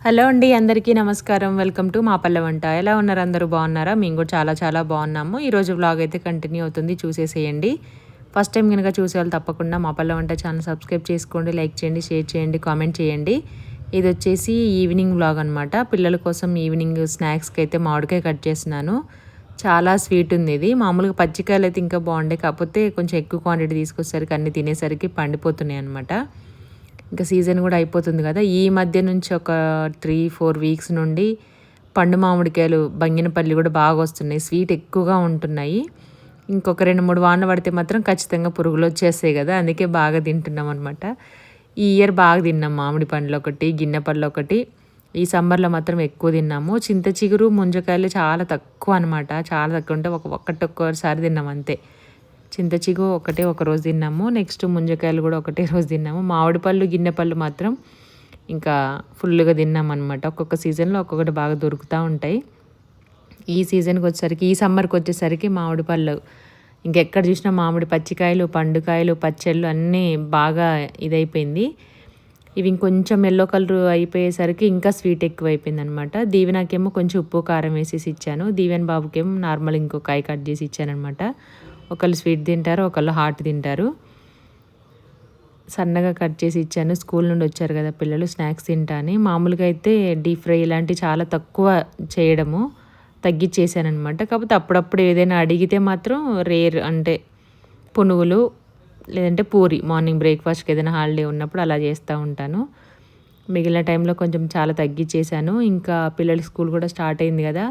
Hello అండి, అందరికీ నమస్కారం. వెల్కమ్ టు మా పల్లె వంట. ఎలా ఉన్నారు? అందరూ బాగున్నారా? మేము కూడా చాలా చాలా బాగున్నాము. ఈరోజు వ్లాగ్ అయితే కంటిన్యూ అవుతుంది, చూసేసేయండి. ఫస్ట్ టైం కనుక చూసేవాళ్ళు తప్పకుండా మా పల్లె వంట ఛానల్ సబ్స్క్రైబ్ చేసుకోండి, లైక్ చేయండి, షేర్ చేయండి, కామెంట్ చేయండి. ఇది వచ్చేసి ఈవినింగ్ వ్లాగ్ అనమాట. పిల్లల కోసం ఈవినింగ్ స్నాక్స్కి అయితే మామిడికాయ కట్ చేస్తున్నాను. చాలా స్వీట్ ఉంది ఇది. మామూలుగా పచ్చికాయలు అయితే ఇంకా బాగుండే, కాకపోతే కొంచెం ఎక్కువ క్వాంటిటీ తీసుకొచ్చేసరికి అన్ని తినేసరికి పండిపోతున్నాయి అనమాట. ఇంకా సీజన్ కూడా అయిపోతుంది కదా. ఈ మధ్య నుంచి ఒక 3-4 వీక్స్ నుండి పండు మామిడికాయలు బంగినపల్లి కూడా బాగా వస్తున్నాయి, స్వీట్ ఎక్కువగా ఉంటున్నాయి. ఇంకొక 2-3 వానలు పడితే మాత్రం ఖచ్చితంగా పురుగులు వచ్చేస్తాయి కదా, అందుకే బాగా తింటున్నాం అనమాట. ఈ ఇయర్ బాగా తిన్నాం మామిడి పండ్లు ఒకటి, గిన్నె పళ్ళు ఒకటి. ఈ సమ్మర్లో మాత్రం ఎక్కువ తిన్నాము. చింత చిగురు ముంజకాయలు చాలా తక్కువ అనమాట, చాలా తక్కువ ఉంటే ఒక్కసారి తిన్నాం అంతే. చింతచిగు ఒకటే ఒకరోజు తిన్నాము. నెక్స్ట్ ముంజకాయలు కూడా ఒకటే రోజు తిన్నాము. మామిడి పళ్ళు గిన్నె పళ్ళు మాత్రం ఇంకా ఫుల్గా తిన్నామన్నమాట. ఒక్కొక్క సీజన్లో ఒక్కొక్కటి బాగా దొరుకుతూ ఉంటాయి. ఈ సీజన్కి వచ్చేసరికి, ఈ సమ్మర్కి వచ్చేసరికి మామిడి పళ్ళు ఇంకెక్కడ చూసినా మామిడి పచ్చికాయలు, పండుకాయలు, పచ్చళ్ళు అన్నీ బాగా ఇదైపోయింది. ఇవి ఇంకొంచెం ఎల్లో కలర్ అయిపోయేసరికి ఇంకా స్వీట్ ఎక్కువైపోయింది అనమాట. దీవెనకేమో కొంచెం ఉప్పు కారం వేసేసి ఇచ్చాను. దీవెన్ బాబుకేమో నార్మల్ ఇంకో కాయ కట్ చేసి ఇచ్చానమాట. ఒకళ్ళు స్వీట్ తింటారు, ఒకళ్ళు హాట్ తింటారు. సన్నగా కట్ చేసి ఇచ్చాను. స్కూల్ నుండి వచ్చారు కదా పిల్లలు, స్నాక్స్ తింటా అని. మామూలుగా అయితే డీప్ ఫ్రై ఇలాంటివి చాలా తక్కువ చేయడము, తగ్గించేసానమాట. కాకపోతే అప్పుడప్పుడు ఏదైనా అడిగితే మాత్రం రేర్, అంటే పునుగులు లేదంటే పూరి, మార్నింగ్ బ్రేక్ఫాస్ట్కి ఏదైనా హాలిడే ఉన్నప్పుడు అలా చేస్తూ ఉంటాను. మిగిలిన టైంలో కొంచెం చాలా తగ్గించేసాను. ఇంకా పిల్లల స్కూల్ కూడా స్టార్ట్ అయింది కదా,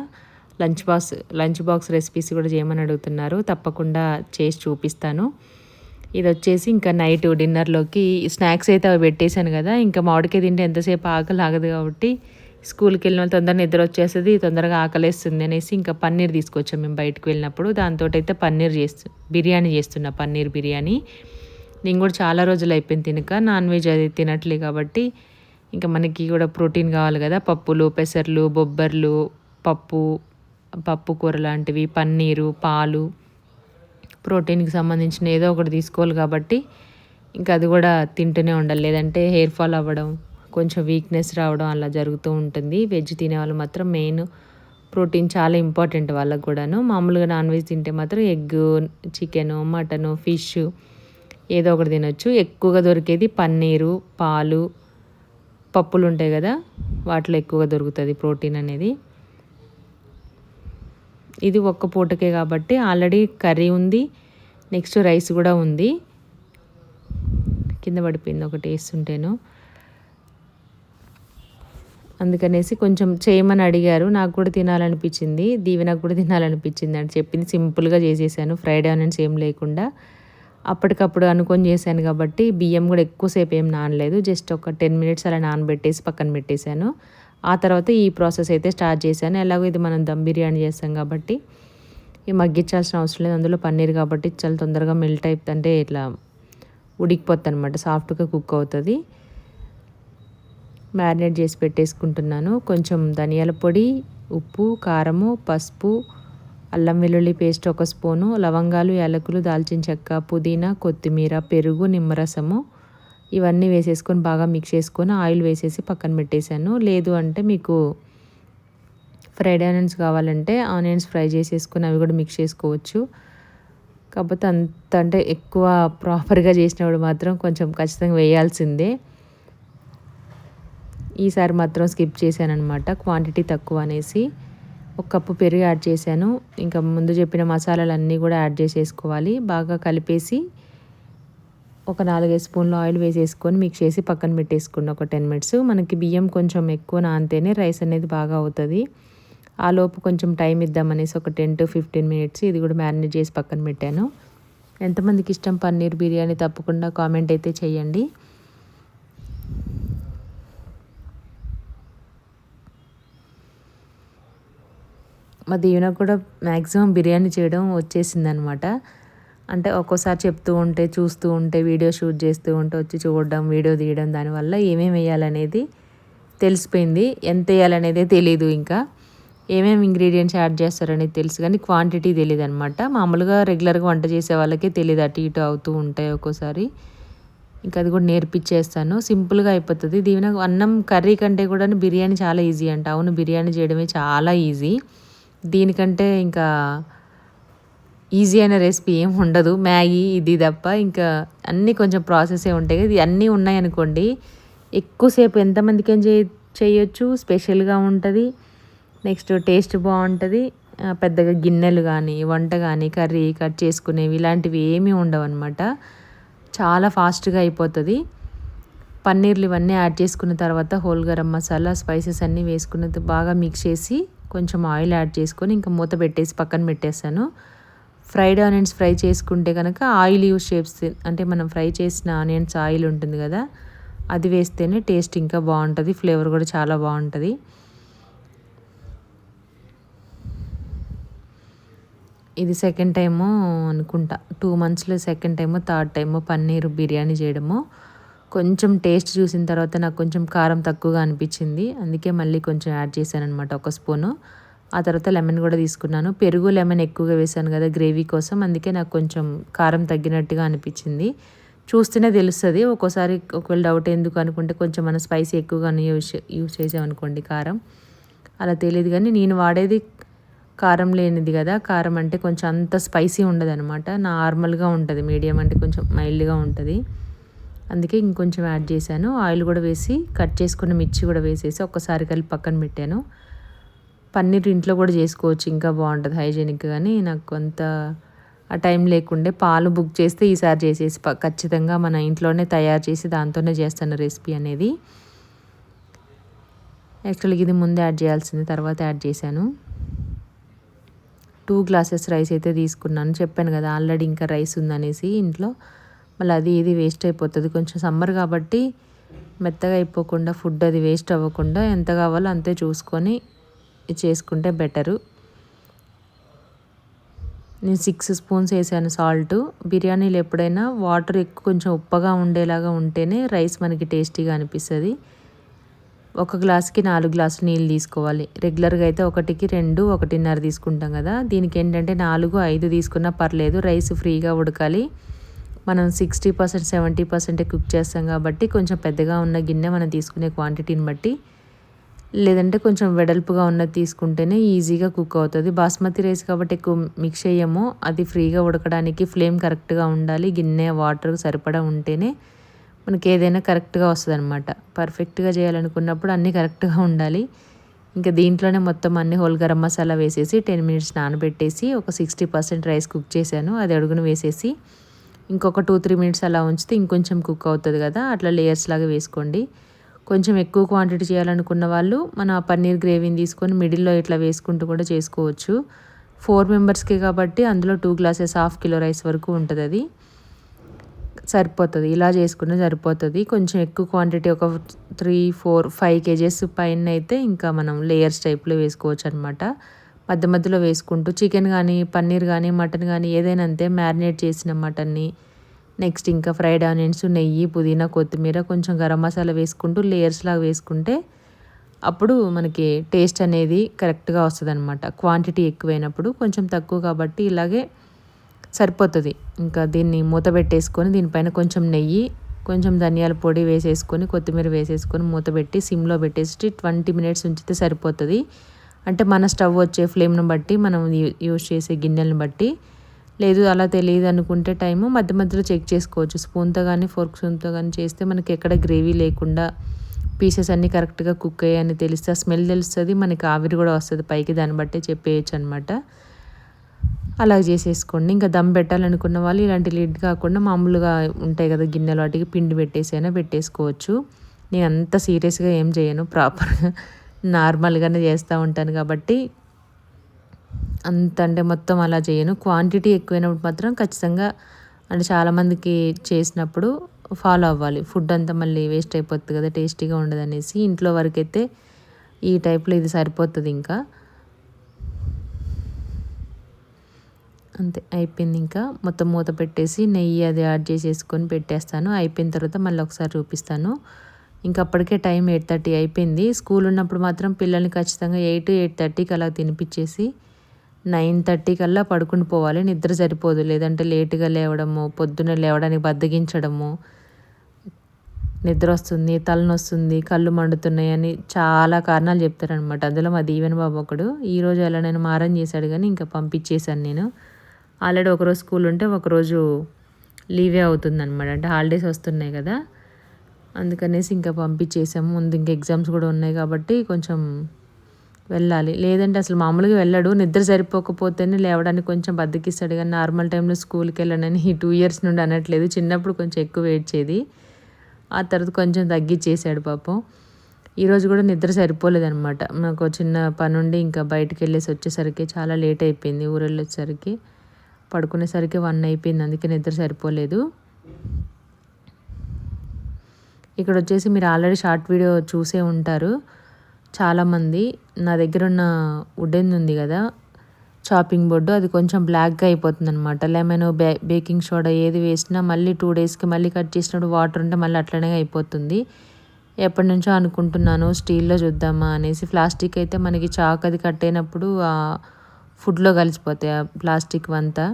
లంచ్ బాక్స్ రెసిపీస్ కూడా చేయమని అడుగుతున్నారు. తప్పకుండా చేసి చూపిస్తాను. ఇది వచ్చేసి ఇంకా నైట్ డిన్నర్లోకి స్నాక్స్ అయితే అవి పెట్టేశాను కదా. ఇంకా మామిడికాయ తింటే ఎంతసేపు ఆకలి ఆగదు కాబట్టి, స్కూల్కి వెళ్ళిన వాళ్ళు తొందరగా నిద్ర వచ్చేస్తుంది, తొందరగా ఆకలేస్తుంది అనేసి ఇంకా పన్నీర్ తీసుకొచ్చాం మేము బయటకు వెళ్ళినప్పుడు. దాంతో అయితే బిర్యానీ చేస్తున్నా, పన్నీర్ బిర్యానీ. నేను కూడా చాలా రోజులు అయిపోయింది తినక, నాన్ వెజ్ అది తినట్లే కాబట్టి ఇంకా మనకి కూడా ప్రోటీన్ కావాలి కదా. పప్పులు, పెసర్లు, బొబ్బర్లు, పప్పు కూర లాంటివి, పన్నీరు, పాలు, ప్రోటీన్కి సంబంధించిన ఏదో ఒకటి తీసుకోవాలి కాబట్టి ఇంకా అది కూడా తింటూనే ఉండాలి. లేదంటే హెయిర్ ఫాల్ అవ్వడం, కొంచెం వీక్నెస్ రావడం అలా జరుగుతూ ఉంటుంది. వెజ్ తినే వాళ్ళు మాత్రం మెయిన్ ప్రోటీన్ చాలా ఇంపార్టెంట్ వాళ్ళకు కూడాను. మామూలుగా నాన్ వెజ్ తింటే మాత్రం ఎగ్, చికెను, మటను, ఫిష్ ఏదో ఒకటి తినొచ్చు. ఎక్కువగా దొరికేది పన్నీరు, పాలు, పప్పులు ఉంటాయి కదా, వాటిలో ఎక్కువగా దొరుకుతుంది ప్రోటీన్ అనేది. ఇది ఒక్క పూటకే కాబట్టి ఆల్రెడీ కర్రీ ఉంది, నెక్స్ట్ రైస్ కూడా ఉంది. కింద పడిపోయింది ఒకటి వేస్తుంటేను, అందుకనేసి కొంచెం చేయమని అడిగారు. నాకు కూడా తినాలనిపించింది, దీవెనకు కూడా తినాలనిపించింది అని చెప్పింది. సింపుల్గా చేసేసాను, ఫ్రైడ్ ఆనియన్స్ ఏం లేకుండా అప్పటికప్పుడు అనుకొని చేశాను కాబట్టి. బియ్యం కూడా ఎక్కువసేపు ఏం నానలేదు, జస్ట్ ఒక 10 మినిట్స్ అలా నానబెట్టేసి పక్కన పెట్టేశాను. ఆ తర్వాత ఈ ప్రాసెస్ అయితే స్టార్ట్ చేశాను. ఎలాగో ఇది మనం దమ్ బిర్యానీ చేస్తాం కాబట్టి ఈ మగ్గించాల్సిన అవసరం లేదు. అందులో పన్నీర్ కాబట్టి చాలా తొందరగా మెల్ట్ అయిపోతుంది, అంటే ఇట్లా ఉడికిపోతుంది అనమాట, సాఫ్ట్గా కుక్ అవుతుంది. మ్యారినేట్ చేసి పెట్టేసుకుంటున్నాను. కొంచెం ధనియాల పొడి, ఉప్పు, కారము, పసుపు, అల్లం వెల్లుల్లి పేస్ట్ 1 స్పూను, లవంగాలు, యాలకులు, దాల్చిన చెక్క, పుదీనా, కొత్తిమీర, పెరుగు, నిమ్మరసము ఇవన్నీ వేసేసుకొని బాగా మిక్స్ చేసుకొని ఆయిల్ వేసేసి పక్కన పెట్టేశాను. లేదు అంటే మీకు ఫ్రైడ్ ఆనియన్స్ కావాలంటే ఆనియన్స్ ఫ్రై చేసేసుకొని అవి కూడా మిక్స్ చేసుకోవచ్చు. కాకపోతే అంటే ఎక్కువ ప్రాపర్గా చేసినప్పుడు మాత్రం కొంచెం ఖచ్చితంగా వేయాల్సిందే. ఈసారి మాత్రం స్కిప్ చేశాను అనమాట, క్వాంటిటీ తక్కువ అనేసి. 1 కప్పు పెరుగు యాడ్ చేశాను. ఇంకా ముందు చెప్పిన మసాలాలన్నీ కూడా యాడ్ చేసేసుకోవాలి. బాగా కలిపేసి ఒక 4-5 స్పూన్లు ఆయిల్ వేసేసుకొని మిక్స్ చేసి పక్కన పెట్టేసుకున్న ఒక 10 మినిట్స్. మనకి బియ్యం కొంచెం ఎక్కువ నానితేనే రైస్ అనేది బాగా అవుతుంది. ఆ లోపు కొంచెం టైం ఇద్దామనేసి ఒక 10-15 మినిట్స్ ఇది కూడా మ్యారినేట్ చేసి పక్కన పెట్టాను. ఎంతమందికి ఇష్టం పన్నీర్ బిర్యానీ తప్పకుండా కామెంట్ అయితే చేయండి. మా దీవెనకు కూడా మ్యాక్సిమం బిర్యానీ చేయడం వచ్చేసిందనమాట. అంటే ఒక్కోసారి చెప్తూ ఉంటే, చూస్తూ ఉంటే, వీడియో షూట్ చేస్తూ ఉంటే వచ్చి చూడడం, వీడియో తీయడం, దానివల్ల ఏమేమి వేయాలనేది తెలిసిపోయింది. ఎంత వేయాలనేదే తెలీదు. ఇంకా ఏమేమి ఇంగ్రీడియంట్స్ యాడ్ చేస్తారనేది తెలుసు కానీ క్వాంటిటీ తెలియదు అనమాట. మామూలుగా రెగ్యులర్గా వంట చేసే వాళ్ళకే తెలియదు, అటు ఇటు అవుతూ ఉంటాయి ఒక్కోసారి. ఇంకా అది కూడా నేర్పించేస్తాను. సింపుల్గా అయిపోతుంది. దీని అన్నం కర్రీ కంటే కూడా బిర్యానీ చాలా ఈజీ అంట. అవును, బిర్యానీ చేయడమే చాలా ఈజీ. దీనికంటే ఇంకా ఈజీ అయిన రెసిపీ ఏం ఉండదు. మ్యాగీ ఇది తప్ప ఇంకా అన్నీ కొంచెం ప్రాసెసే ఉంటాయి. ఇది అన్నీ ఉన్నాయనుకోండి ఎక్కువసేపు ఎంతమందికైనా చేయొచ్చు. స్పెషల్గా ఉంటుంది. నెక్స్ట్ టేస్ట్ బాగుంటుంది. పెద్దగా గిన్నెలు కానీ వంట కానీ కర్రీ కట్ చేసుకునేవి ఇలాంటివి ఏమీ ఉండవు అనమాట. చాలా ఫాస్ట్గా అయిపోతుంది. పన్నీర్లు ఇవన్నీ యాడ్ చేసుకున్న తర్వాత హోల్ గరం మసాలా స్పైసెస్ అన్నీ వేసుకున్నది బాగా మిక్స్ చేసి కొంచెం ఆయిల్ యాడ్ చేసుకొని ఇంకా మూత పెట్టేసి పక్కన పెట్టేస్తాను. ఫ్రైడ్ ఆనియన్స్ ఫ్రై చేసుకుంటే కనుక ఆయిల్ యూస్ చేస్తే అంటే మనం ఫ్రై చేసిన ఆనియన్స్ ఆయిల్ ఉంటుంది కదా, అది వేస్తేనే టేస్ట్ ఇంకా బాగుంటుంది. ఫ్లేవర్ కూడా చాలా బాగుంటుంది. ఇది సెకండ్ టైము అనుకుంటా, 2 monthsలో సెకండ్ టైమో థర్డ్ టైమో పన్నీర్ బిర్యానీ చేయడము. కొంచెం టేస్ట్ చూసిన తర్వాత నాకు కొంచెం కారం తక్కువగా అనిపించింది. అందుకే మళ్ళీ కొంచెం యాడ్ చేశాను అనమాట, 1 స్పూను. ఆ తర్వాత లెమన్ కూడా తీసుకున్నాను. పెరుగు లెమన్ ఎక్కువగా వేసాను కదా గ్రేవీ కోసం, అందుకే నాకు కొంచెం కారం తగ్గినట్టుగా అనిపించింది. చూస్తేనే తెలుస్తుంది. ఒక్కోసారి ఒకవేళ డౌట్ ఎందుకు అనుకుంటే కొంచెం మనం స్పైసీ ఎక్కువగా యూజ్ చేసామనుకోండి కారం, అలా తెలియదు. కానీ నేను వాడేది కారం లేనిది కదా, కారం అంటే కొంచెం అంత స్పైసీ ఉండదనమాట. నార్మల్గా ఉంటుంది, మీడియం అంటే కొంచెం మైల్డ్గా ఉంటుంది. అందుకే ఇంకొంచెం యాడ్ చేశాను. ఆయిల్ కూడా వేసి కట్ చేసుకున్న మిర్చి కూడా వేసేసి ఒక్కసారి కలిపి పక్కన పెట్టాను. పన్నీర్ ఇంట్లో కూడా చేసుకోవచ్చు, ఇంకా బాగుంటుంది హైజీనిక్. కానీ నాకు కొంత ఆ టైం లేకుండే పాలు బుక్ చేస్తే ఈసారి చేసేసి ఖచ్చితంగా మన ఇంట్లోనే తయారు చేసి దాంతోనే చేస్తాను రెసిపీ అనేది. యాక్చువల్గా ఇది ముందే యాడ్ చేయాల్సింది, తర్వాత యాడ్ చేశాను. 2 glasses రైస్ అయితే తీసుకున్నాను. చెప్పాను కదా ఆల్రెడీ ఇంకా రైస్ ఉందనేసి ఇంట్లో. మళ్ళీ అది ఇది వేస్ట్ అయిపోతుంది. కొంచెం సమ్మర్ కాబట్టి మెత్తగా అయిపోకుండా ఫుడ్ అది వేస్ట్ అవ్వకుండా ఎంత కావాలో అంతే చూసుకొని చేసుకుంటే బెటరు. నేను 6 స్పూన్స్ వేసాను సాల్ట్. బిర్యానీలు ఎప్పుడైనా వాటర్ ఎక్కువ కొంచెం ఉప్పగా ఉండేలాగా ఉంటేనే రైస్ మనకి టేస్టీగా అనిపిస్తుంది. 1 గ్లాస్కి 4 గ్లాసులు నీళ్ళు తీసుకోవాలి. రెగ్యులర్గా అయితే 1కి 2, 1.5 తీసుకుంటాం కదా. దీనికి ఏంటంటే 4, 5 తీసుకున్నా పర్లేదు, రైస్ ఫ్రీగా ఉడకాలి. మనం 60%, 70% కుక్ చేస్తాం కాబట్టి కొంచెం పెద్దగా ఉన్న గిన్నె మనం తీసుకునే క్వాంటిటీని బట్టి, లేదంటే కొంచెం వెడల్పుగా ఉన్నది తీసుకుంటేనే ఈజీగా కుక్ అవుతుంది. బాస్మతి రైస్ కాబట్టి ఎక్కువ మిక్స్ చేయము. అది ఫ్రీగా ఉడకడానికి ఫ్లేమ్ కరెక్ట్గా ఉండాలి. గిన్నె వాటర్ సరిపడా ఉంటేనే మనకి ఏదైనా కరెక్ట్గా వస్తుంది అనమాట. పర్ఫెక్ట్గా చేయాలనుకున్నప్పుడు అన్నీ కరెక్ట్గా ఉండాలి. ఇంకా దీంట్లోనే మొత్తం అన్ని హోల్ గరం మసాలా వేసేసి 10 minutes నానబెట్టేసి ఒక 60% రైస్ కుక్ చేశాను. అది అడుగున వేసేసి ఇంకొక 2-3 minutes అలా ఉంచితే ఇంకొంచెం కుక్ అవుతుంది కదా. అట్లా లేయర్స్ లాగా వేసుకోండి. కొంచెం ఎక్కువ క్వాంటిటీ చేయాలనుకున్న వాళ్ళు మన పన్నీర్ గ్రేవీని తీసుకొని మిడిల్లో ఇట్లా వేసుకుంటూ కూడా చేసుకోవచ్చు. 4 members కాబట్టి అందులో 2 glasses, 1/2 kilo రైస్ వరకు ఉంటుంది. అది సరిపోతుంది. ఇలా చేసుకున్న సరిపోతుంది. కొంచెం ఎక్కువ క్వాంటిటీ ఒక 3, 4, 5 kgs పైన అయితే ఇంకా మనం లేయర్స్ టైప్లో వేసుకోవచ్చు అనమాట. మధ్య మధ్యలో వేసుకుంటూ చికెన్ కానీ పన్నీర్ కానీ మటన్ కానీ ఏదైనా అంతే మ్యారినేట్ చేసిన మటన్ని, నెక్స్ట్ ఇంకా ఫ్రైడ్ ఆనియన్స్, నెయ్యి, పుదీనా, కొత్తిమీర, కొంచెం గరం మసాలా వేసుకుంటూ లేయర్స్ లాగా వేసుకుంటే అప్పుడు మనకి టేస్ట్ అనేది కరెక్ట్గా వస్తుంది అనమాట. క్వాంటిటీ ఎక్కువైనప్పుడు కొంచెం తక్కువ కాబట్టి ఇలాగే సరిపోతుంది. ఇంకా దీన్ని మూత పెట్టేసుకొని దీనిపైన కొంచెం నెయ్యి, కొంచెం ధనియాల పొడి వేసేసుకొని కొత్తిమీర వేసేసుకొని మూత పెట్టి సిమ్లో పెట్టేసి 20 minutes ఉంచితే సరిపోతుంది. అంటే మన స్టవ్ వచ్చే ఫ్లేమ్ను బట్టి మనం యూజ్ చేసే గిన్నెలను బట్టి. లేదు అలా తెలియదు అనుకుంటే టైము మధ్య మధ్యలో చెక్ చేసుకోవచ్చు. స్పూన్తో కానీ ఫోర్క్ స్పూన్తో కానీ చేస్తే మనకి ఎక్కడ గ్రేవీ లేకుండా పీసెస్ అన్నీ కరెక్ట్గా కుక్ అయ్యాయని తెలిస్తే స్మెల్ తెలుస్తుంది, మనకి ఆవిరి కూడా వస్తుంది పైకి, దాన్ని బట్టే చెప్పేయచ్చు అనమాట. అలా చేసేసుకోండి. ఇంకా దమ్ పెట్టాలనుకున్న వాళ్ళు ఇలాంటి లిడ్ కాకుండా మామూలుగా ఉంటాయి కదా గిన్నెలు, వాటికి పిండి పెట్టేసైనా పెట్టేసుకోవచ్చు. నేను అంత సీరియస్గా ఏం చేయను, ప్రాపర్గా నార్మల్గానే చేస్తూ ఉంటాను కాబట్టి అంత అంటే మొత్తం అలా చేయను. క్వాంటిటీ ఎక్కువైనప్పుడు మాత్రం ఖచ్చితంగా అంటే చాలామందికి చేసినప్పుడు ఫాలో అవ్వాలి. ఫుడ్ అంతా మళ్ళీ వేస్ట్ అయిపోతుంది కదా, టేస్టీగా ఉండదనేసి. ఇంట్లో వరకైతే ఈ టైప్లో ఇది సరిపోతుంది. ఇంకా అంతే అయిపోయింది. ఇంకా మొత్తం మూత పెట్టేసి నెయ్యి అది యాడ్ చేసేసుకొని పెట్టేస్తాను. అయిపోయిన తర్వాత మళ్ళీ ఒకసారి చూపిస్తాను. ఇంకా అప్పటికే టైం 8:30 అయిపోయింది. స్కూల్ ఉన్నప్పుడు మాత్రం పిల్లల్ని ఖచ్చితంగా 8, 8:30కి అలా తినిపించేసి 9:30 కల్లా పడుకుని పోవాలి. నిద్ర సరిపోదు, లేదంటే లేటుగా లేవడము, పొద్దున్న లేవడానికి బద్దగించడము, నిద్ర వస్తుంది, తలనొస్తుంది, కళ్ళు మండుతున్నాయని చాలా కారణాలు చెప్తారనమాట. అందులో మా దీవెన బాబు ఒకడు. ఈరోజు అలా నేను మారం చేశాడు కానీ ఇంకా పంపించేశాను నేను. ఆల్రెడీ ఒకరోజు స్కూల్ ఉంటే ఒకరోజు లీవే అవుతుందనమాట. అంటే హాలిడేస్ వస్తున్నాయి కదా, అందుకనేసి ఇంకా పంపించేసాము. ముందు ఇంకా ఎగ్జామ్స్ కూడా ఉన్నాయి కాబట్టి కొంచెం వెళ్ళాలి. లేదంటే అసలు మామూలుగా వెళ్ళాడు. నిద్ర సరిపోకపోతేనే లేవడానికి కొంచెం బద్దకిస్తాడు కానీ నార్మల్ టైంలో స్కూల్కి వెళ్ళానని 2 ఇయర్స్ నుండి అనట్లేదు. చిన్నప్పుడు కొంచెం ఎక్కువ ఏడ్చేది, ఆ తర్వాత కొంచెం తగ్గించేసాడు పాపం. ఈరోజు కూడా నిద్ర సరిపోలేదనమాట. నాకు చిన్న పనుండి ఇంకా బయటికి వెళ్ళేసి వచ్చేసరికి చాలా లేట్ అయిపోయింది. ఊరెళ్ళొచ్చేసరికి పడుకునేసరికి 1 అయిపోయింది. అందుకే నిద్ర సరిపోలేదు. ఇక్కడ వచ్చేసి మీరు ఆల్రెడీ షార్ట్ వీడియో చూసే ఉంటారు చాలామంది. నా దగ్గర ఉన్న వుడెన్ ఉంది కదా చాపింగ్ బోర్డు, అది కొంచెం బ్లాక్గా అయిపోతుంది అనమాట. లెమన్ బేకింగ్ సోడా ఏది వేసినా మళ్ళీ 2 డేస్కి మళ్ళీ కట్ చేసినప్పుడు వాటర్ ఉంటే మళ్ళీ అట్లనే అయిపోతుంది. ఎప్పటి నుంచో అనుకుంటున్నాను స్టీల్లో చూద్దామా అనేసి. ప్లాస్టిక్ అయితే మనకి చాక్ అది కట్ అయినప్పుడు ఫుడ్లో కలిసిపోతాయి ఆ ప్లాస్టిక్ అంతా.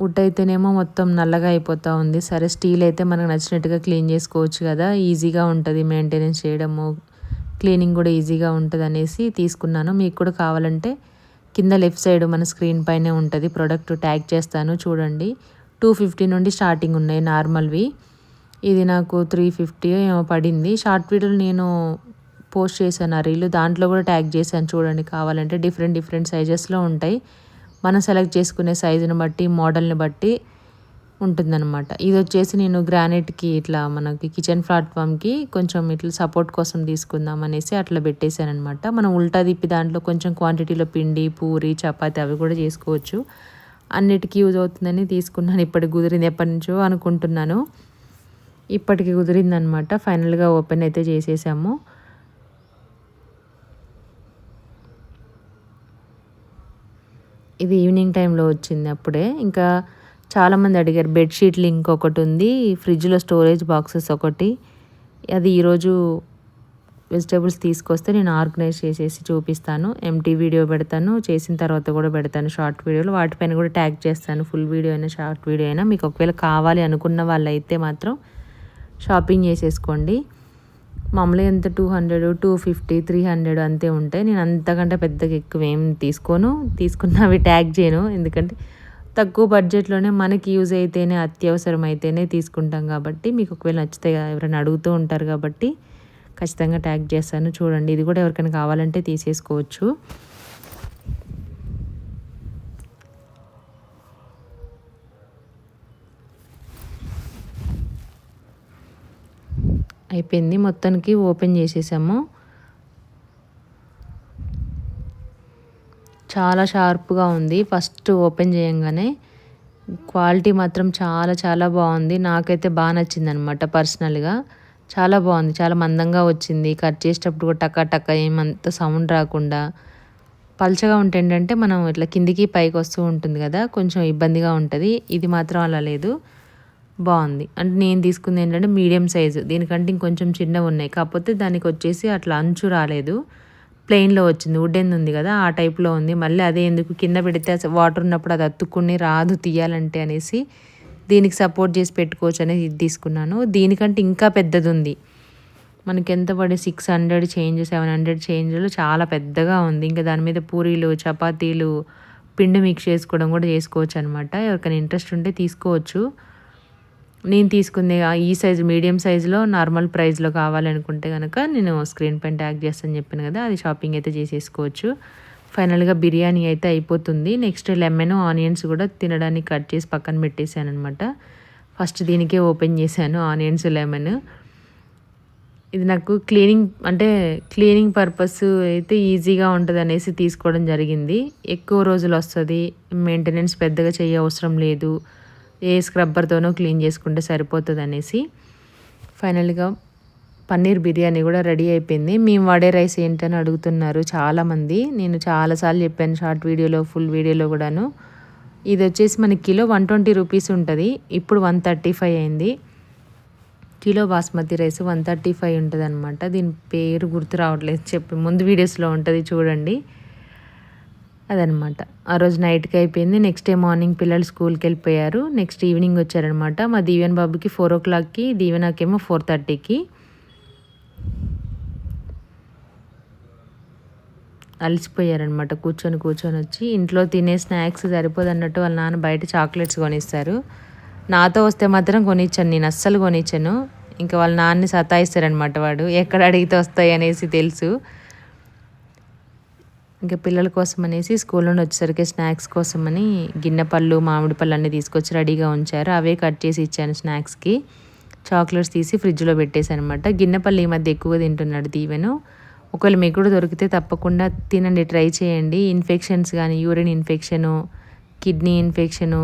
వుడ్ అయితేనేమో మొత్తం నల్లగా అయిపోతూ ఉంది. సరే స్టీల్ అయితే మనకు నచ్చినట్టుగా క్లీన్ చేసుకోవచ్చు కదా, ఈజీగా ఉంటుంది మెయింటెనెన్స్ చేయడము, క్లీనింగ్ కూడా ఈజీగా ఉంటుంది అనేసి తీసుకున్నాను. మీకు కూడా కావాలంటే కింద లెఫ్ట్ సైడ్ మన స్క్రీన్ పైనే ఉంటుంది, ప్రోడక్ట్ ట్యాగ్ చేస్తాను చూడండి. 250 నుండి స్టార్టింగ్ ఉన్నాయి నార్మల్వి. ఇది నాకు 350 ఏమో పడింది. షార్ట్ వీడియోలు నేను పోస్ట్ చేశాను ఆ రీల్, దాంట్లో కూడా ట్యాగ్ చేశాను చూడండి. కావాలంటే డిఫరెంట్ సైజెస్లో ఉంటాయి. మనం సెలెక్ట్ చేసుకునే సైజుని బట్టి మోడల్ని బట్టి ఉంటుందన్నమాట. ఇది వచ్చేసి నేను గ్రానైట్కి ఇట్లా మనకి కిచెన్ ప్లాట్ఫామ్కి కొంచెం ఇట్లా సపోర్ట్ కోసం తీసుకుందాం అనేసి అట్లా పెట్టేశాను అనమాట. మనం ఉల్టా తిప్పి దాంట్లో కొంచెం క్వాంటిటీలో పిండి, పూరి, చపాతి అవి కూడా చేసుకోవచ్చు. అన్నిటికీ యూజ్ అవుతుందని తీసుకున్నాను. ఇప్పటికి కుదిరింది, ఎప్పటి నుంచో అనుకుంటున్నాను, ఇప్పటికి కుదిరిందనమాట. ఫైనల్గా ఓపెన్ అయితే చేసేసాము. ఇది ఈవినింగ్ టైంలో వచ్చింది అప్పుడే. ఇంకా చాలామంది అడిగారు. బెడ్షీట్ లింక్ ఒకటి ఉంది, ఫ్రిడ్జ్లో స్టోరేజ్ బాక్సెస్ ఒకటి. అది ఈరోజు వెజిటేబుల్స్ తీసుకొస్తే నేను ఆర్గనైజ్ చేసేసి చూపిస్తాను. ఎంటీ వీడియో పెడతాను, చేసిన తర్వాత కూడా పెడతాను షార్ట్ వీడియోలు. వాటిపైన కూడా ట్యాగ్ చేస్తాను, ఫుల్ వీడియో అయినా షార్ట్ వీడియో అయినా. మీకు ఒకవేళ కావాలి అనుకున్న వాళ్ళైతే మాత్రం షాపింగ్ చేసేసుకోండి. మామూలుగా ఎంత 200, 250, 300 అంతే ఉంటాయి. నేను అంతకంటే పెద్దగా ఎక్కువ ఏం తీసుకున్న అవి ట్యాగ్ చేయను. ఎందుకంటే తక్కువ బడ్జెట్లోనే మనకి యూజ్ అయితేనే, అత్యవసరం అయితేనే తీసుకుంటాం కాబట్టి. మీకు ఒకవేళ నచ్చితే ఎవరైనా అడుగుతూ ఉంటారు కాబట్టి ఖచ్చితంగా ట్యాగ్ చేస్తాను చూడండి. ఇది కూడా ఎవరికైనా కావాలంటే తీసేసుకోవచ్చు. అయిపోయింది, మొత్తానికి ఓపెన్ చేసేసాము. చాలా షార్ప్గా ఉంది ఫస్ట్ ఓపెన్ చేయంగానే. క్వాలిటీ మాత్రం చాలా బాగుంది. నాకైతే బాగా నచ్చింది అనమాట పర్సనల్గా. చాలా బాగుంది, చాలా మందంగా వచ్చింది. కట్ చేసేటప్పుడు కూడా టక ఏమంత సౌండ్ రాకుండా. పల్చగా ఉంటే ఏంటంటే మనం ఇట్లా కిందికి పైకి వస్తూ ఉంటుంది కదా, కొంచెం ఇబ్బందిగా ఉంటుంది. ఇది మాత్రం అలా లేదు, బాగుంది. అంటే నేను తీసుకుంది ఏంటంటే మీడియం సైజు, దీనికంటే ఇంకొంచెం చిన్నవి ఉన్నాయి. కాకపోతే దానికి వచ్చేసి అట్లా అంచు రాలేదు, ప్లెయిన్లో వచ్చింది. వుడెన్ ఉంది కదా ఆ టైప్లో ఉంది. మళ్ళీ అదే ఎందుకు కింద పెడితే వాటర్ ఉన్నప్పుడు అది అతుక్కుని రాదు తీయాలంటే అనేసి దీనికి సపోర్ట్ చేసి పెట్టుకోవచ్చు అనేది ఇది తీసుకున్నాను. దీనికంటే ఇంకా పెద్దది ఉంది. మనకి ఎంత పడి 600 చేంజ్ 700 చేంజ్లో చాలా పెద్దగా ఉంది. ఇంకా దాని మీద పూరీలు, చపాతీలు, పిండి మిక్స్ చేసుకోవడం కూడా చేసుకోవచ్చు అనమాట. ఎవరికైనా ఇంట్రెస్ట్ ఉంటే తీసుకోవచ్చు. నేను తీసుకుంది ఈ సైజు, మీడియం సైజులో నార్మల్ ప్రైస్లో కావాలనుకుంటే కనుక నేను స్క్రీన్ పైన ట్యాగ్ చేస్తాను చెప్పాను కదా, అది షాపింగ్ అయితే చేసేసుకోవచ్చు. ఫైనల్గా బిర్యానీ అయితే అయిపోతుంది. నెక్స్ట్ లెమన్, ఆనియన్స్ కూడా తినడానికి కట్ చేసి పక్కన పెట్టేశాను అనమాట. ఫస్ట్ దీనికే ఓపెన్ చేశాను, ఆనియన్స్, లెమన్. ఇది నాకు క్లీనింగ్ పర్పస్ అయితే ఈజీగా ఉంటుంది అనేసి తీసుకోవడం జరిగింది. ఎక్కువ రోజులు వస్తుంది, మెయింటెనెన్స్ పెద్దగా అవసరం లేదు, ఏ స్క్రబ్బర్తోనో క్లీన్ చేసుకుంటే సరిపోతుంది అనేసి. ఫైనల్గా పన్నీర్ బిర్యానీ కూడా రెడీ అయిపోయింది. మేము వాడే రైస్ ఏంటని అడుగుతున్నారు చాలామంది. నేను చాలాసార్లు చెప్పాను షార్ట్ వీడియోలో, ఫుల్ వీడియోలో కూడాను. ఇది వచ్చేసి మనకి కిలో 120 రూపీస్ ఉంటుంది. ఇప్పుడు 135 అయింది. కిలో బాస్మతి రైస్ 135 ఉంటుంది అనమాట. దీని పేరు గుర్తు రావట్లేదు, ముందు వీడియోస్లో ఉంటుంది చూడండి. అదనమాట. ఆ రోజు నైట్‌కి అయిపోయింది. నెక్స్ట్ డే మార్నింగ్ పిల్లలు స్కూల్‌కి వెళ్ళిపోయారు. నెక్స్ట్ ఈవినింగ్ వచ్చారనమాట. మా దీవెన బాబుకి 4:00కి, దీవెనకేమో 4:30కి. అలసిపోయారనమాట కూర్చొని వచ్చి. ఇంట్లో తినే స్నాక్స్ సరిపోదన్నట్టు వాళ్ళ నాన్న బయట చాక్లెట్స్ కొనిస్తారు. నాతో వస్తే మాత్రం కొనిచ్చను. నేను అస్సలు కొనిచ్చను. ఇంకా వాళ్ళ నాన్నని సతాయిస్తారనమాట వాడు. ఎక్కడ అడిగితే వస్తాయి అనేసి తెలుసు. ఇంకా పిల్లల కోసం అనేసి స్కూల్ నుండి వచ్చేసరికి స్నాక్స్ కోసమని గిన్నె పళ్ళు, మామిడి పళ్ళు అన్నీ తీసుకొచ్చి రెడీగా ఉంచారు. అవే కట్ చేసి ఇచ్చాను స్నాక్స్‌కి. చాక్లెట్స్ తీసి ఫ్రిడ్జ్‌లో పెట్టేసానమాట. గిన్నె పళ్ళు ఈ మధ్య ఎక్కువగా తింటున్నాడు దీవెను. ఒకవేళ మీకు కూడా దొరికితే తప్పకుండా తినండి, ట్రై చేయండి. ఇన్ఫెక్షన్స్ కానీ యూరిన్ ఇన్ఫెక్షను, కిడ్నీ ఇన్ఫెక్షను,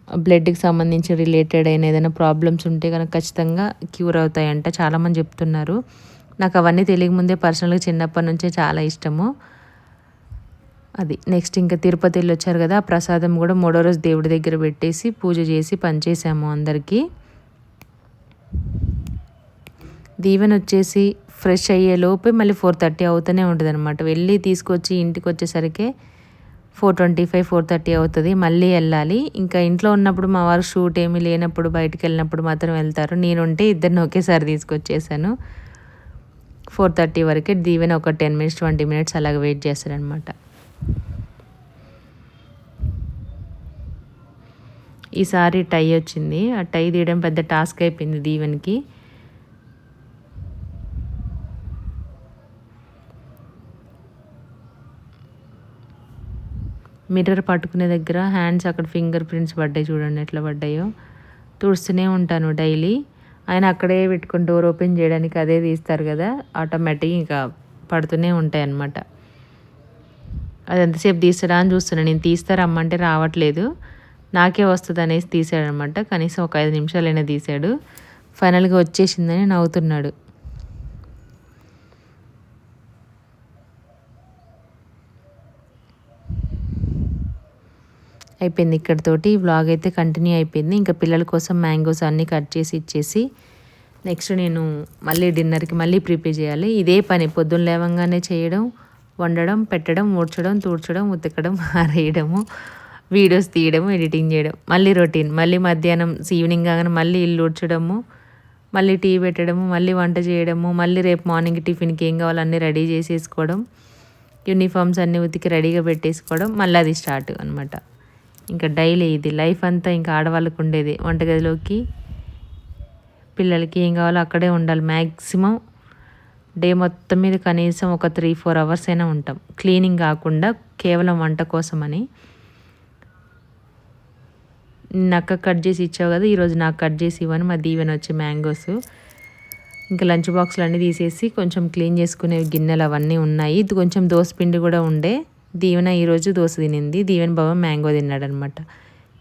బ్లడ్‌కి సంబంధించి రిలేటెడ్ అయిన ఏదైనా ప్రాబ్లమ్స్ ఉంటే కనుక ఖచ్చితంగా క్యూర్ అవుతాయంట చాలామంది చెప్తున్నారు. నాకు అవన్నీ తెలియకముందే పర్సనల్‌గా చిన్నప్పటి నుంచే చాలా ఇష్టము. అది. నెక్స్ట్ ఇంకా తిరుపతి వెళ్ళొచ్చారు కదా! ఆ ప్రసాదం కూడా మూడో రోజు దేవుడి దగ్గర పెట్టేసి పూజ చేసి పంచేసాము అందరికీ. దీవెన వచ్చేసి ఫ్రెష్ అయ్యేలోపే మళ్ళీ 4:30 అవుతూనే ఉంటదనమాట. వెళ్ళి తీసుకొచ్చి ఇంటికొచ్చేసరికే 4:25, 4:30 అవుతది. మళ్ళీ ఎళ్ళాలి. ఇంకా ఇంట్లో ఉన్నప్పుడు మా వారు షూట్ ఏమీ లేనప్పుడు బయటికెళ్ళినప్పుడు మాత్రం వెళ్తారు. నేనుంటే ఇద్దరిని ఒకేసారి తీసుకొచ్చేసాను. 4:30 వరకే. దీవెన ఒక 10 మినిట్స్, 20 మినిట్స్ అలాగ వెయిట్ చేస్తారనమాట. ఈసారి టై వచ్చింది. ఆ టై తీయడం పెద్ద టాస్క్ అయిపోయింది దీవెనకి. మిర్రర్ పట్టుకునే దగ్గర హ్యాండ్స్ అక్కడ ఫింగర్ ప్రింట్స్ పడ్డాయి చూడండి ఎట్లా పడ్డాయో. తుడుస్తూనే ఉంటాను డైలీ. ఆయన అక్కడే పెట్టుకొని డోర్ ఓపెన్ చేయడానికి అదే తీస్తారు కదా, ఆటోమేటిక్ ఇంకా పడుతూనే ఉంటాయన్నమాట. అది ఎంతసేపు తీస్తాడా అని చూస్తున్నాను. నేను తీస్తారమ్మంటే రావట్లేదు. నాకే వస్తుంది అనేసి తీసాడనమాట. కనీసం ఒక 5 నిమిషాలైనా తీసాడు. ఫైనల్గా వచ్చేసిందని నవ్వుతున్నాడు. అయిపోయింది ఇక్కడితోటి. వ్లాగ్ అయితే కంటిన్యూ అయిపోయింది. ఇంకా పిల్లల కోసం మ్యాంగోస్ అన్నీ కట్ చేసి ఇచ్చేసి నెక్స్ట్ నేను మళ్ళీ డిన్నర్కి మళ్ళీ ప్రిపేర్ చేయాలి. ఇదే పని పొద్దున్న లేవంగానే చేయడం, వండడం, పెట్టడం, ఊడ్చడం, తూడ్చడం, ఉతకడం, ఆరేయడము, వీడియోస్ తీయడము, ఎడిటింగ్ చేయడం, మళ్ళీ రొటీన్. మళ్ళీ మధ్యాహ్నం ఈవినింగ్ కాగానే మళ్ళీ ఇల్లు ఊడ్చడము, మళ్ళీ టీ పెట్టడము, మళ్ళీ వంట చేయడము, మళ్ళీ రేపు మార్నింగ్ టిఫిన్కి ఏం కావాలో అన్నీ రెడీ చేసేసుకోవడం, యూనిఫామ్స్ అన్నీ ఉతికి రెడీగా పెట్టేసుకోవడం, మళ్ళీ అది స్టార్ట్ అనమాట. ఇంకా డైలీ ఇది లైఫ్ అంతా ఇంకా ఆడవాళ్ళకు ఉండేది. వంటగదిలోకి పిల్లలకి ఏం కావాలో అక్కడే ఉండాలి. మ్యాక్సిమం డే మొత్తం మీద కనీసం ఒక 3-4 అవర్స్ అయినా ఉంటాం. క్లీనింగ్ కాకుండా కేవలం వంట కోసమని. నక్క కట్ చేసి ఇచ్చావు కదా, ఈరోజు నాకు కట్ చేసి ఇవ్వను. మా దీవెన వచ్చి మ్యాంగోస్. ఇంకా లంచ్ బాక్స్లు అన్నీ తీసేసి కొంచెం క్లీన్ చేసుకునే గిన్నెలు అవన్నీ ఉన్నాయి. ఇది కొంచెం దోసపిండి కూడా ఉండే. దీవెన ఈరోజు దోశ తినింది. దీవెన బావ మ్యాంగో తిన్నాడనమాట.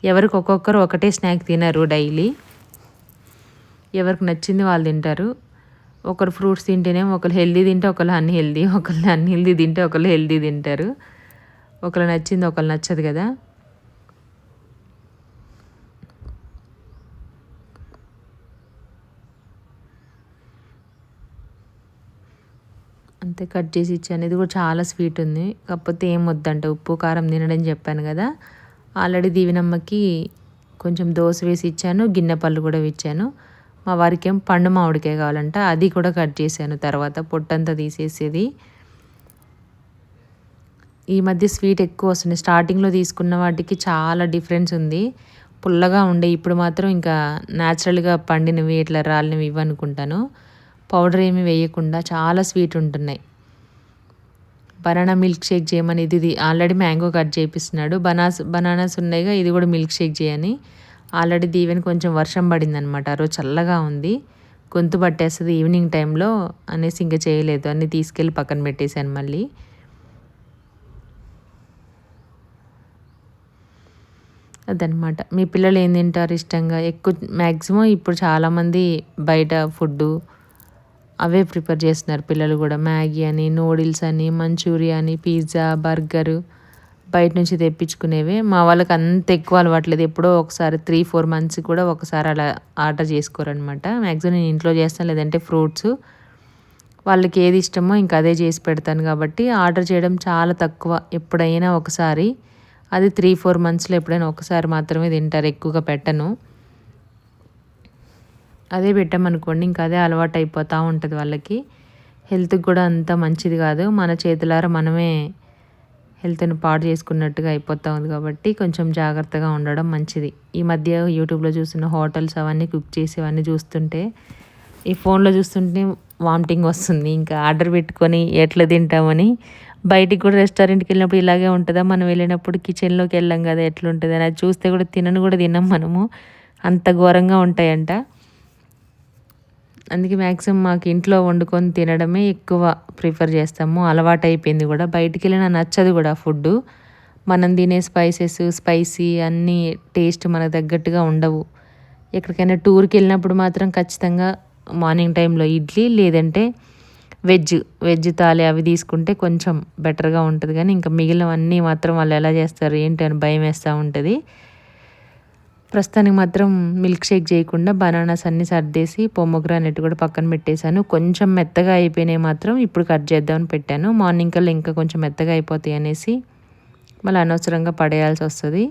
ఎవరికి ఒక్కొక్కరు ఒకటే స్నాక్ తినరు డైలీ. ఎవరికి నచ్చింది వాళ్ళు తింటారు. ఒకరు ఫ్రూట్స్ తింటేనేమో ఒకరు హెల్దీ తింటే ఒకరు అన్హెల్దీ, ఒకరు అన్హెల్దీ తింటే ఒకరు హెల్దీ తింటారు. ఒకరు నచ్చింది ఒకరు నచ్చదు కదా. అంతే కట్ చేసి ఇచ్చాను. ఇది కూడా చాలా స్వీట్ ఉంది. కాకపోతే ఏం వద్దంట, ఉప్పు కారం తినడం చెప్పాను కదా. ఆల్రెడీ దీవెనమ్మకి కొంచెం దోశ వేసి ఇచ్చాను, గిన్నె పళ్ళు కూడా ఇచ్చాను. మా వారికి ఏం పండు మామిడికాయ కావాలంట, అది కూడా కట్ చేశాను. తర్వాత పొట్టంతా తీసేసేది. ఈ మధ్య స్వీట్ ఎక్కువ వస్తుంది. స్టార్టింగ్లో తీసుకున్న వాటికి చాలా డిఫరెన్స్ ఉంది. పుల్లగా ఉండే ఇప్పుడు మాత్రం ఇంకా న్యాచురల్గా పండినవి ఇట్లా రాలినవి ఇవ్వనుకుంటాను. పౌడర్ ఏమి వేయకుండా చాలా స్వీట్ ఉంటున్నాయి. బనానా మిల్క్ షేక్ చేయమని ఇది ఆల్రెడీ మ్యాంగో కట్ చేపిస్తున్నాడు. బనానాస్ ఉన్నాయిగా, ఇది కూడా మిల్క్ షేక్ చేయని. ఆల్రెడీ దీవెన కొంచెం వర్షం పడిందనమాట. ఆ రోజు చల్లగా ఉంది, గొంతు పట్టేస్తుంది ఈవినింగ్ టైంలో అనేసి ఇంకా చేయలేదు. అన్నీ తీసుకెళ్ళి పక్కన పెట్టేశాను మళ్ళీ. అదనమాట. మీ పిల్లలు ఏం తింటారు ఇష్టంగా? ఎక్కువ మ్యాక్సిమం ఇప్పుడు చాలామంది బయట ఫుడ్డు అవే ప్రిపేర్ చేస్తున్నారు పిల్లలు కూడా. మ్యాగీ అని, నూడిల్స్ అని, మంచూరియా అని, పిజ్జా, బర్గరు బయట నుంచి తెప్పించుకునేవే. మా వాళ్ళకి అంత ఎక్కువ అలవాట్లేదు. ఎప్పుడో ఒకసారి 3-4 మంత్స్ కూడా ఒకసారి అలా ఆర్డర్ చేసుకోరనమాట. మ్యాక్సిమం నేను ఇంట్లో చేస్తాను, లేదంటే ఫ్రూట్స్ వాళ్ళకి ఏది ఇష్టమో ఇంకా అదే చేసి పెడతాను కాబట్టి ఆర్డర్ చేయడం చాలా తక్కువ. ఎప్పుడైనా ఒకసారి, అది 3-4 మంత్స్లో ఎప్పుడైనా ఒకసారి మాత్రమే తింటారు, ఎక్కువగా పెట్టను. అదే పెట్టామనుకోండి ఇంకా అదే అలవాటు అయిపోతూ ఉంటుంది వాళ్ళకి. హెల్త్కి కూడా అంత మంచిది కాదు, మన చేతులారా మనమే హెల్త్ని పాడు చేసుకున్నట్టుగా అయిపోతూ ఉంది కాబట్టి కొంచెం జాగ్రత్తగా ఉండడం మంచిది. ఈ మధ్య యూట్యూబ్లో చూసిన హోటల్స్ అవన్నీ కుక్ చేసి అవన్నీ చూస్తుంటే, ఈ ఫోన్లో చూస్తుంటే వామిటింగ్ వస్తుంది. ఇంకా ఆర్డర్ పెట్టుకొని ఎట్లా తింటామని. బయటికి కూడా రెస్టారెంట్కి వెళ్ళినప్పుడు ఇలాగే ఉంటుందా, మనం వెళ్ళినప్పుడు కిచెన్లోకి వెళ్ళాం కదా ఎట్లుంటుంది అని అది చూస్తే కూడా తినం మనము, అంత ఘోరంగా ఉంటాయంట. అందుకే మ్యాక్సిమం మాకు ఇంట్లో వండుకొని తినడమే ఎక్కువ ప్రిఫర్ చేస్తాము. అలవాటు అయిపోయింది కూడా. బయటికి వెళ్ళినా నచ్చదు కూడా ఫుడ్డు. మనం తినే స్పైసీ అన్నీ టేస్ట్ మనకు తగ్గట్టుగా ఉండవు. ఎక్కడికైనా టూర్కి వెళ్ళినప్పుడు మాత్రం ఖచ్చితంగా మార్నింగ్ టైంలో ఇడ్లీ, లేదంటే వెజ్ థాలి అవి తీసుకుంటే కొంచెం బెటర్గా ఉంటుంది. కానీ ఇంకా మిగిలినవన్నీ మాత్రం వాళ్ళు ఎలా చేస్తారు ఏంటి అని భయం వేస్తూ ఉంటుంది. ప్రస్తుతానికి మాత్రం మిల్క్ షేక్ చేయకుండా బనానాస్ అన్నీ సర్దేసి పొమోగ్రానేట్ కూడా పక్కన పెట్టేశాను. కొంచెం మెత్తగా అయిపోయినాయి మాత్రం ఇప్పుడు కట్ చేద్దామని పెట్టాను. మార్నింగ్ కల్లా ఇంకా కొంచెం మెత్తగా అయిపోతాయి అనేసి మళ్ళీ అనవసరంగా పడేయాల్సి వస్తుంది.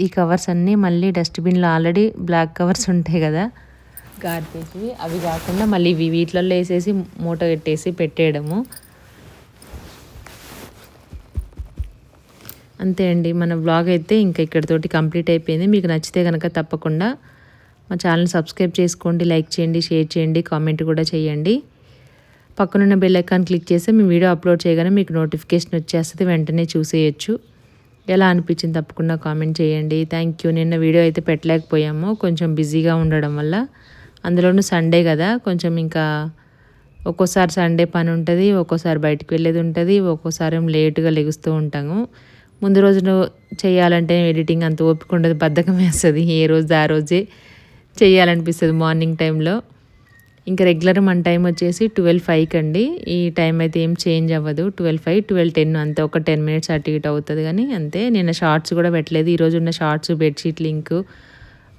ఈ కవర్స్ అన్నీ మళ్ళీ డస్ట్బిన్లో ఆల్రెడీ బ్లాక్ కవర్స్ ఉంటాయి కదా గార్బేజ్వి, అవి కాకుండా మళ్ళీ వీటిలలో వేసేసి మూట కట్టేసి పెట్టేయడము. అంతే అండి, మన వ్లాగ్ అయితే ఇంకా ఇక్కడితోటి కంప్లీట్ అయిపోయింది. మీకు నచ్చితే కనుక తప్పకుండా మా ఛానల్ సబ్స్క్రైబ్ చేసుకోండి, లైక్ చేయండి, షేర్ చేయండి, కామెంట్ కూడా చేయండి. పక్కనున్న బెల్ ఐకాన్ క్లిక్ చేస్తే మీ వీడియో అప్లోడ్ చేయగానే మీకు నోటిఫికేషన్ వచ్చేస్తుంది, వెంటనే చూసేయచ్చు. ఎలా అనిపించింది తప్పకుండా కామెంట్ చేయండి. Thank you. నిన్న వీడియో అయితే పెట్టలేకపోయాము, కొంచెం బిజీగా ఉండడం వల్ల. అందులోనూ సండే కదా, కొంచెం ఇంకా ఒక్కోసారి సండే పని ఉంటుంది, ఒక్కోసారి బయటకు వెళ్ళేది ఉంటుంది, ఒక్కోసారి లేటుగా లెగుస్తూ ఉంటాము. ముందు రోజు చేయాలంటే ఎడిటింగ్ అంత ఓపిక ఉండదు, బద్ధకం వేస్తుంది. ఏ రోజు ఆ రోజే చేయాలనిపిస్తుంది మార్నింగ్ టైంలో. ఇంకా రెగ్యులర్ మన టైం వచ్చేసి 12:05 అండి. ఈ టైం అయితే ఏం చేంజ్ అవ్వదు, 12:05, 12:10 అంతే, ఒక 10 మినిట్స్ అటు ఇటు అవుతుంది కానీ అంతే. నిన్న షార్ట్స్ కూడా పెట్టలేదు. ఈరోజు ఉన్న shorts, bedsheet link,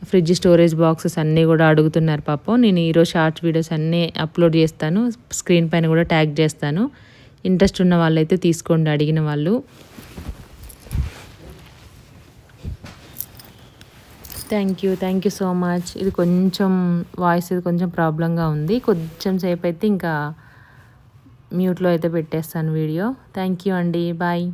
fridge storage boxes అన్నీ కూడా అడుగుతున్నారు పాపం. నేను ఈరోజు షార్ట్స్ వీడియోస్ అన్నీ అప్లోడ్ చేస్తాను, స్క్రీన్ పైన కూడా ట్యాగ్ చేస్తాను. ఇంట్రెస్ట్ ఉన్న వాళ్ళైతే తీసుకోండి, అడిగిన వాళ్ళు. Thank you so much. ఇది కొంచెం వాయిస్ ఇది కొంచెం ప్రాబ్లంగా ఉంది, కొంచెం సేపు అయితే ఇంకా మ్యూట్లో అయితే పెట్టేస్తాను వీడియో. థ్యాంక్ యూ అండి, బాయ్.